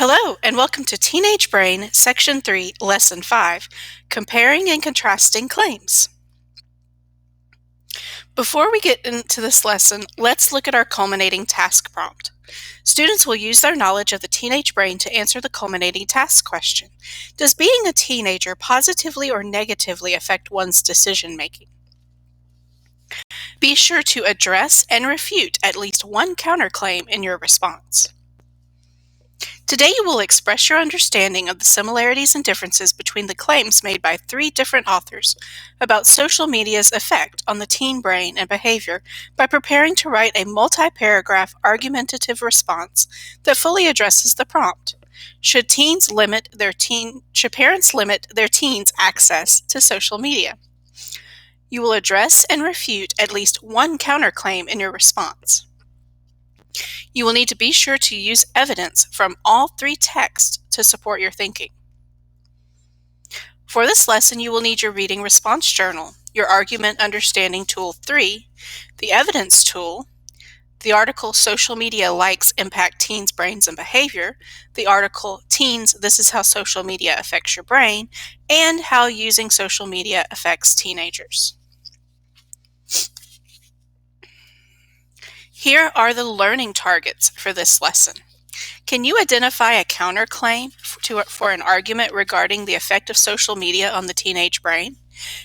Hello, and welcome to Teenage Brain, Section 3, Lesson 5, Comparing and Contrasting Claims. Before we get into this lesson, let's look at our culminating task prompt. Students will use their knowledge of the teenage brain to answer the culminating task question. Does being a teenager positively or negatively affect one's decision-making? Be sure to address and refute at least one counterclaim in your response. Today you will express your understanding of the similarities and differences between the claims made by 3 different authors about social media's effect on the teen brain and behavior by preparing to write a multi-paragraph argumentative response that fully addresses the prompt. Should parents limit their teens' access to social media? You will address and refute at least one counterclaim in your response. You will need to be sure to use evidence from all 3 texts to support your thinking. For this lesson, you will need your reading response journal, your argument understanding tool 3, the evidence tool, the article Social Media Likes Impact Teens' Brains and Behavior, the article Teens, This is How Social Media Affects Your Brain, and How Using Social Media Affects Teenagers. Here are the learning targets for this lesson. Can you identify a counterclaim for an argument regarding the effect of social media on the teenage brain?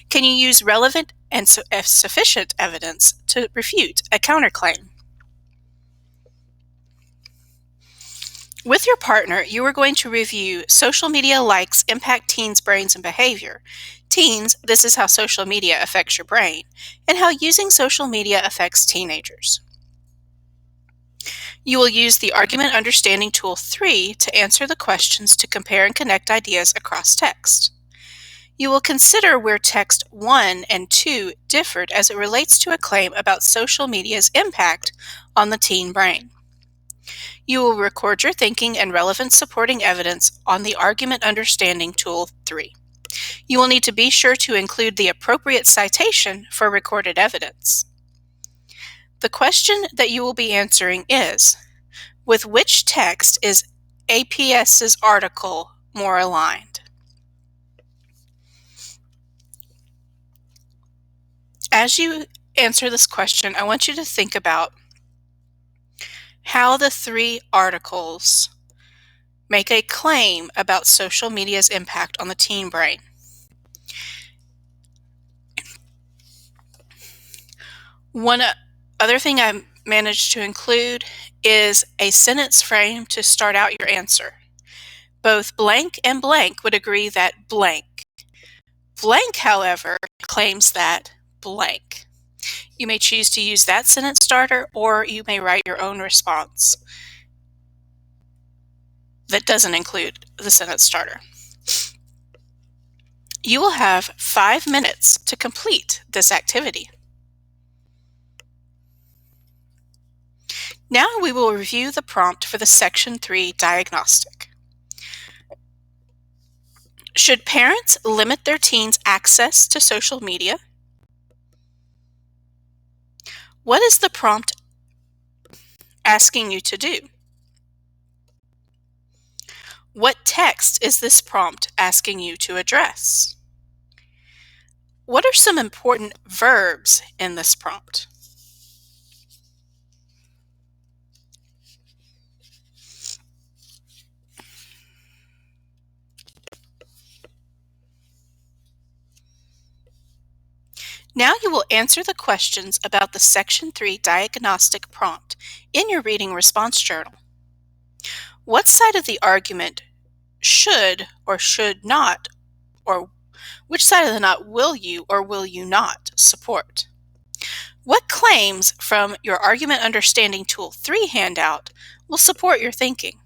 Can you use relevant and sufficient evidence to refute a counterclaim? With your partner, you are going to review Social Media Likes Impact Teens' Brains and Behavior, Teens, This is How Social Media Affects Your Brain, and How Using Social Media Affects Teenagers. You will use the Argument Understanding Tool 3 to answer the questions to compare and connect ideas across text. You will consider where text 1 and 2 differed as it relates to a claim about social media's impact on the teen brain. You will record your thinking and relevant supporting evidence on the Argument Understanding Tool 3. You will need to be sure to include the appropriate citation for recorded evidence. The question that you will be answering is, with which text is APS's article more aligned? As you answer this question, I want you to think about how the 3 articles make a claim about social media's impact on the teen brain. One other thing I managed to include is a sentence frame to start out your answer. Both blank and blank would agree that blank. Blank, however, claims that blank. You may choose to use that sentence starter, or you may write your own response that doesn't include the sentence starter. You will have 5 minutes to complete this activity. Now we will review the prompt for the Section 3 diagnostic. Should parents limit their teens' access to social media? What is the prompt asking you to do? What text is this prompt asking you to address? What are some important verbs in this prompt? Now you will answer the questions about the Section 3 diagnostic prompt in your reading response journal. What side of the argument should or should not, or which side of the knot will you or will you not support? What claims from your Argument Understanding Tool 3 handout will support your thinking?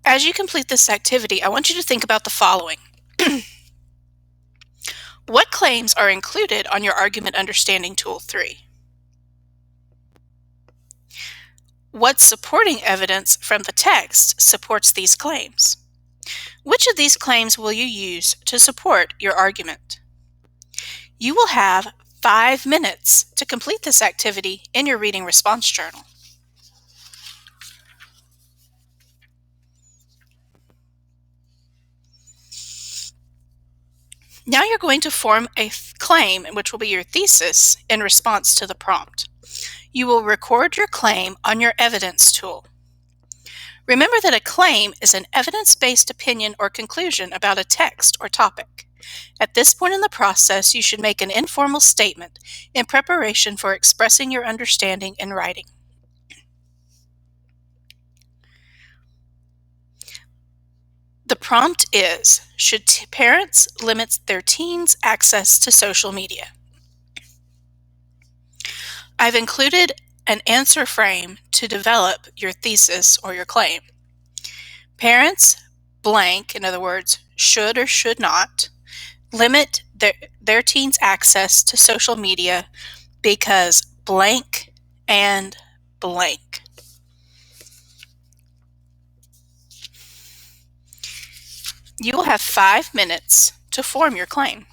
As you complete this activity, I want you to think about the following. What claims are included on your Argument Understanding Tool 3? What supporting evidence from the text supports these claims? Which of these claims will you use to support your argument? You will have 5 minutes to complete this activity in your reading response journal. Now you're going to form a claim, which will be your thesis, in response to the prompt. You will record your claim on your evidence tool. Remember that a claim is an evidence-based opinion or conclusion about a text or topic. At this point in the process, you should make an informal statement in preparation for expressing your understanding in writing. The prompt is, should parents limit their teens' access to social media? I've included an answer frame to develop your thesis or your claim. Parents blank, in other words, should or should not, limit their teens' access to social media because blank and blank. You will have 5 minutes to form your claim.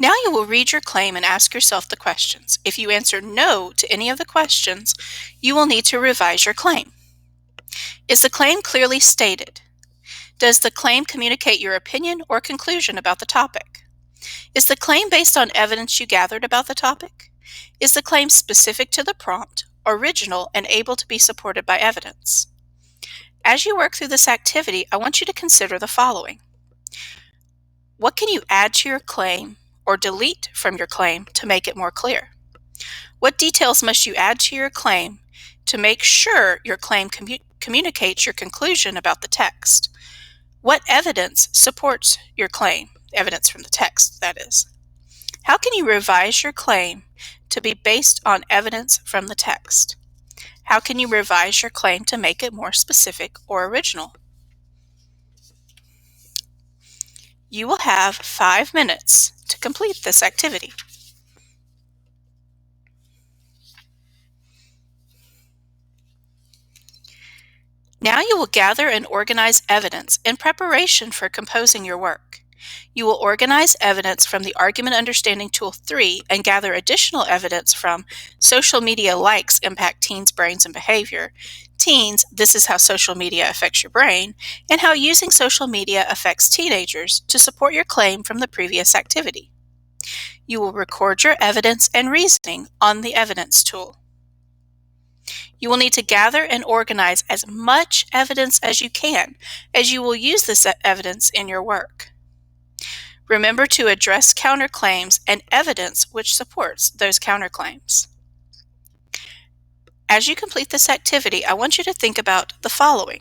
Now you will read your claim and ask yourself the questions. If you answer no to any of the questions, you will need to revise your claim. Is the claim clearly stated? Does the claim communicate your opinion or conclusion about the topic? Is the claim based on evidence you gathered about the topic? Is the claim specific to the prompt, original, and able to be supported by evidence? As you work through this activity, I want you to consider the following. What can you add to your claim or delete from your claim to make it more clear? What details must you add to your claim to make sure your claim communicates your conclusion about the text? What evidence supports your claim? Evidence from the text, that is. How can you revise your claim to be based on evidence from the text? How can you revise your claim to make it more specific or original? You will have 5 minutes to complete this activity. Now you will gather and organize evidence in preparation for composing your work. You will organize evidence from the Argument Understanding Tool 3 and gather additional evidence from Social Media Likes Impact Teens' Brains and Behavior, Teens, This is How Social Media Affects Your Brain, and How Using Social Media Affects Teenagers to support your claim from the previous activity. You will record your evidence and reasoning on the Evidence tool. You will need to gather and organize as much evidence as you can, as you will use this evidence in your work. Remember to address counterclaims and evidence which supports those counterclaims. As you complete this activity, I want you to think about the following.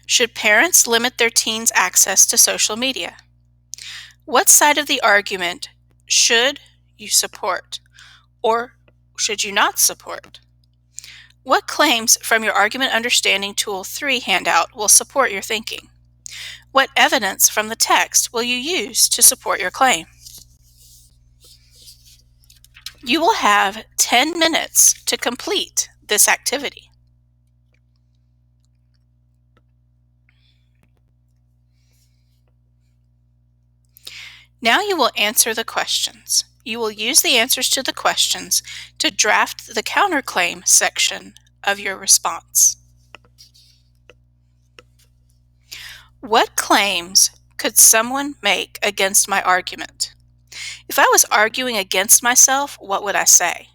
Should parents limit their teens' access to social media? What side of the argument should you support, or should you not support? What claims from your Argument Understanding Tool 3 handout will support your thinking? What evidence from the text will you use to support your claim? You will have 10 minutes to complete this activity. Now you will answer the questions. You will use the answers to the questions to draft the counterclaim section of your response. What claims could someone make against my argument? If I was arguing against myself, what would I say?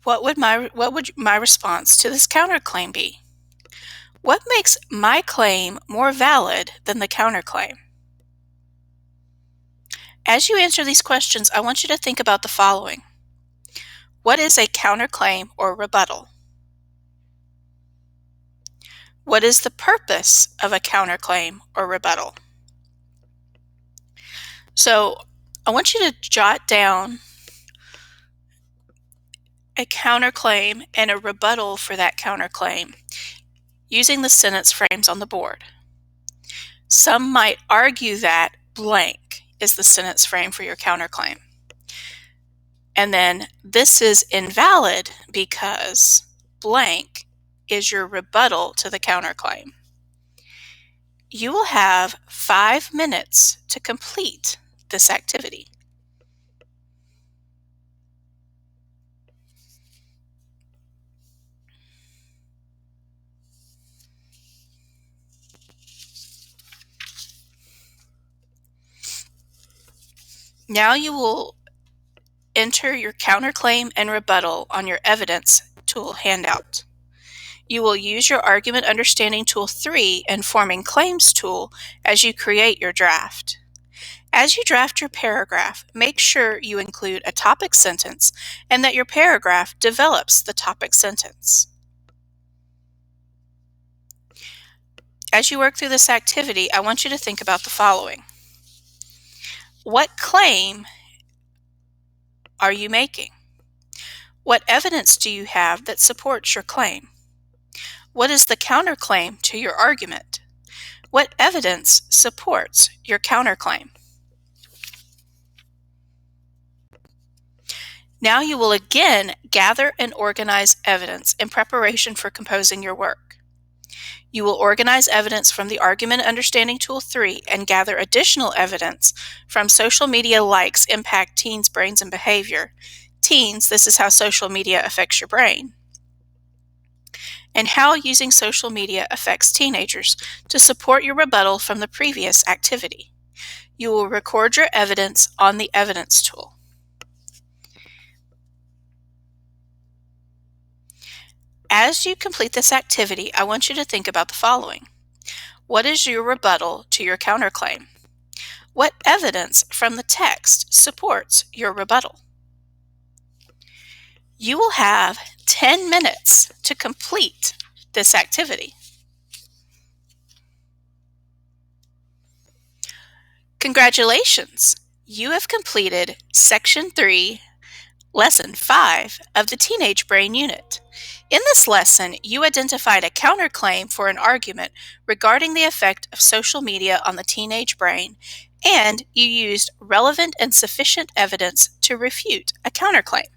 What would my response to this counterclaim be? What makes my claim more valid than the counterclaim? As you answer these questions, I want you to think about the following. What is a counterclaim or rebuttal? What is the purpose of a counterclaim or rebuttal? So I want you to jot down a counterclaim and a rebuttal for that counterclaim using the sentence frames on the board. Some might argue that blank is the sentence frame for your counterclaim. And then this is invalid because blank is your rebuttal to the counterclaim. You will have 5 minutes to complete this activity. Now you will enter your counterclaim and rebuttal on your evidence tool handout. You will use your Argument Understanding Tool 3 and Forming Claims tool as you create your draft. As you draft your paragraph, make sure you include a topic sentence and that your paragraph develops the topic sentence. As you work through this activity, I want you to think about the following. What claim are you making? What evidence do you have that supports your claim? What is the counterclaim to your argument? What evidence supports your counterclaim? Now you will again gather and organize evidence in preparation for composing your work. You will organize evidence from the Argument Understanding Tool 3 and gather additional evidence from social media likes impact teens' brains and behavior. Teens, this is how social media affects your brain. And how using social media affects teenagers to support your rebuttal from the previous activity. You will record your evidence on the Evidence tool. As you complete this activity, I want you to think about the following. What is your rebuttal to your counterclaim? What evidence from the text supports your rebuttal? You will have 10 minutes to complete this activity. Congratulations! You have completed Section 3, Lesson 5 of the Teenage Brain Unit. In this lesson, you identified a counterclaim for an argument regarding the effect of social media on the teenage brain, and you used relevant and sufficient evidence to refute a counterclaim.